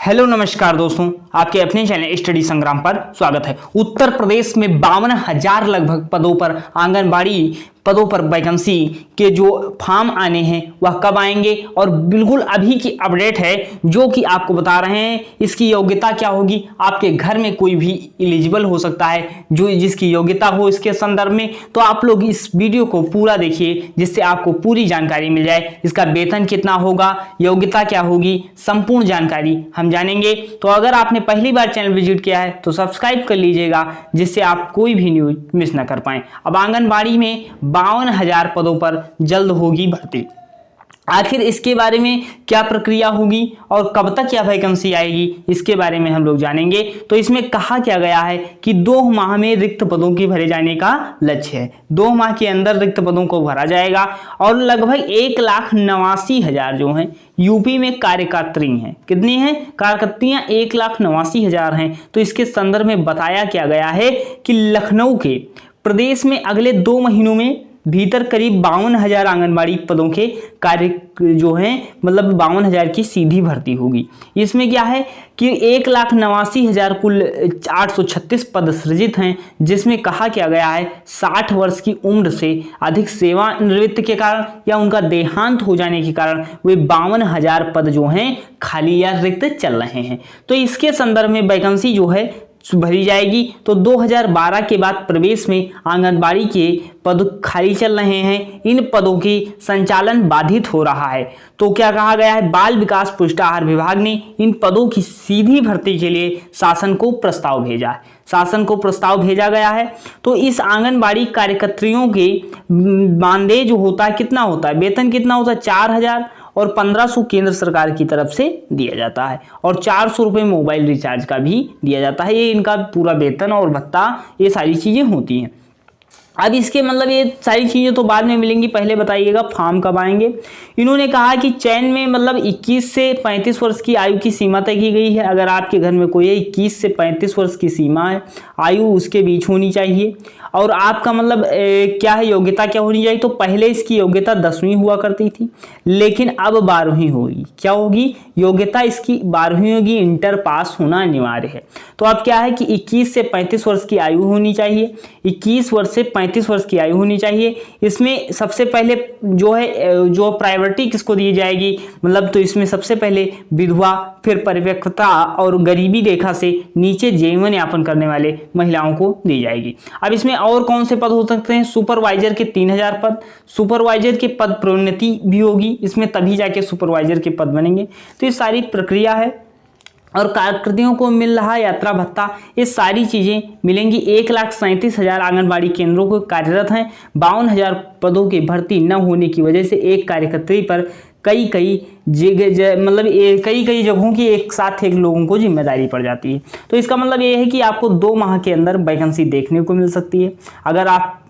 Hello नमस्कार दोस्तों, आपके अपने चैनल स्टडी संग्राम पर स्वागत है। उत्तर प्रदेश में 52,000 लगभग पदों पर आंगनबाड़ी पदों पर वैकेंसी के जो फॉर्म आने हैं वह कब आएंगे और बिल्कुल अभी की अपडेट है जो कि आपको बता रहे हैं। इसकी योग्यता क्या होगी, आपके घर में कोई भी एलिजिबल हो सकता है जो जिसकी योग्यता हो इसके संदर्भ में। तो आप लोग इस वीडियो को पूरा देखिए जिससे आपको पूरी जानकारी मिल जाए। इसका वेतन कितना होगा, योग्यता क्या होगी, संपूर्ण जानकारी हम जानेंगे। तो अगर आपने पहली बार चैनल विजिट किया है तो सब्सक्राइब कर लीजिएगा जिससे आप कोई भी न्यूज मिस ना कर पाएं। अब आंगनबाड़ी में 52,000 पदों पर जल्द होगी भर्ती। आखिर इसके बारे में क्या प्रक्रिया होगी और कब तक यह वैकेंसी आएगी, इसके बारे में हम लोग जानेंगे। तो इसमें कहा क्या गया है कि 2 माह में रिक्त पदों के भरे जाने का लक्ष्य है। 2 माह के अंदर रिक्त पदों को भरा जाएगा और लगभग 1,89,000 जो हैं यूपी में कार्यकर्त्री हैं। कितनी हैं कार्यकर्त्रियां? 1,89,000 हैं। तो इसके संदर्भ में बताया क्या गया है कि लखनऊ के प्रदेश में अगले 2 महीनों में भीतर करीब 52,000 आंगनबाड़ी पदों के कार्य जो हैं मतलब 52,000 की सीधी भर्ती होगी। इसमें क्या है कि 1,89,000 कुल 836 पद सृजित हैं, जिसमें कहा क्या गया है 60 वर्ष की उम्र से अधिक सेवानिवृत्त के कारण या उनका देहांत हो जाने के कारण वे 52,000 पद जो हैं खाली या रिक्त चल रहे हैं। तो इसके संदर्भ में वैकेंसी जो है भरी जाएगी। तो 2012 के बाद प्रदेश में आंगनबाड़ी के पद खाली चल रहे हैं, इन पदों की संचालन बाधित हो रहा है। तो क्या कहा गया है, बाल विकास पुष्टाहार विभाग ने इन पदों की सीधी भर्ती के लिए शासन को प्रस्ताव भेजा है। शासन को प्रस्ताव भेजा गया है। तो इस आंगनबाड़ी कार्यकर्त्रियों के मानदेय जो होता है कितना होता है, वेतन कितना होता है 4,000 और 1,500 केंद्र सरकार की तरफ से दिया जाता है और 400 रुपये मोबाइल रिचार्ज का भी दिया जाता है। ये इनका पूरा वेतन और भत्ता ये सारी चीज़ें होती हैं। अब इसके मतलब ये सारी चीज़ें तो बाद में मिलेंगी, पहले बताइएगा फॉर्म कब आएंगे। इन्होंने कहा कि चयन में मतलब 21 से 35 वर्ष की आयु की सीमा तय की गई है। अगर आपके घर में कोई है 21 से 35 वर्ष की सीमा है, आयु उसके बीच होनी चाहिए। और आपका मतलब क्या है, योग्यता क्या होनी चाहिए। तो पहले इसकी योग्यता 10वीं हुआ करती थी, लेकिन अब 12वीं होगी। क्या होगी योग्यता इसकी 12वीं होगी, इंटर पास होना अनिवार्य है। तो अब क्या है कि 21 से 35 वर्ष की आयु होनी चाहिए, 21 वर्ष से 35 वर्ष की आयु होनी चाहिए। इसमें सबसे पहले जो है जो प्रायोरिटी किसको दी जाएगी, मतलब तो इसमें सबसे पहले विधवा, फिर परिपक्वता और गरीबी रेखा से नीचे जीवन यापन करने वाले महिलाओं को दी जाएगी। अब इसमें और कौन से पद हो सकते हैं, सुपरवाइजर के 3,000 पद, सुपरवाइजर के पद प्रोन्नति भी होगी इसमें, तभी जाके सुपरवाइजर के पद बनेंगे। तो ये सारी प्रक्रिया है और कार्यकर्तियों को मिल रहा यात्रा भत्ता, ये सारी चीज़ें मिलेंगी। 1,37,000 आंगनबाड़ी केंद्रों को कार्यरत हैं। 52,000 पदों की भर्ती न होने की वजह से एक कार्यकर्त्री पर कई जगहों की एक साथ एक लोगों को जिम्मेदारी पड़ जाती है। तो इसका मतलब ये है कि आपको 2 माह के अंदर वैकेंसी देखने को मिल सकती है। अगर आप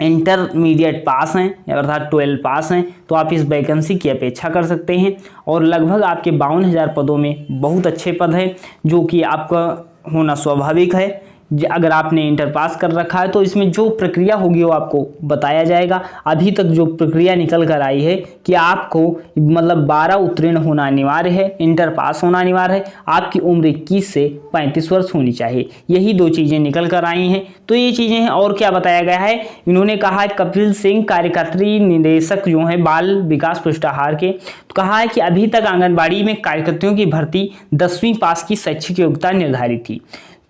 इंटरमीडिएट पास हैं अर्थात 12 पास हैं तो आप इस वैकेंसी की अपेक्षा कर सकते हैं। और लगभग आपके 52,000 पदों में बहुत अच्छे पद हैं जो कि आपका होना स्वाभाविक है। अगर आपने इंटर पास कर रखा है तो इसमें जो प्रक्रिया होगी वो आपको बताया जाएगा। अभी तक जो प्रक्रिया निकल कर आई है कि आपको मतलब 12 उत्तीर्ण होना अनिवार्य है, इंटर पास होना अनिवार्य है, आपकी उम्र 21 से 35 वर्ष होनी चाहिए। यही 2 चीज़ें निकल कर आई हैं। तो ये चीज़ें हैं। और क्या बताया गया है, इन्होंने कहा है कपिल सिंह कार्यकर्त्री निदेशक जो हैं बाल विकास पुष्टाहार के, तो कहा है कि अभी तक आंगनबाड़ी में कार्यकर्तियों की भर्ती 10वीं पास की शैक्षिक योग्यता निर्धारित थी,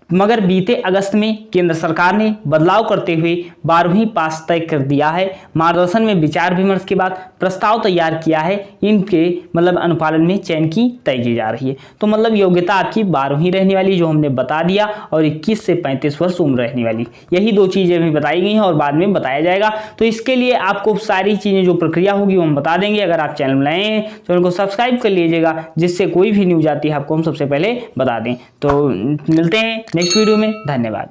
मगर बीते अगस्त में केंद्र सरकार ने बदलाव करते हुए 12वीं पास तय कर दिया है। मार्गदर्शन में विचार विमर्श के बाद प्रस्ताव तैयार किया है, इनके मतलब अनुपालन में चयन की तय की जा रही है। तो मतलब योग्यता आपकी 12वीं रहने वाली जो हमने बता दिया और 21 से 35 वर्ष उम्र रहने वाली, यही 2 चीज़ें भी बताई गई हैं और बाद में बताया जाएगा। तो इसके लिए आपको सारी चीज़ें जो प्रक्रिया होगी वो हम बता देंगे। अगर आप चैनल में नए हैं चैनल को सब्सक्राइब कर लीजिएगा जिससे कोई भी न्यूज आती है आपको हम सबसे पहले बता दें। तो मिलते हैं नेक्स्ट वीडियो में, धन्यवाद।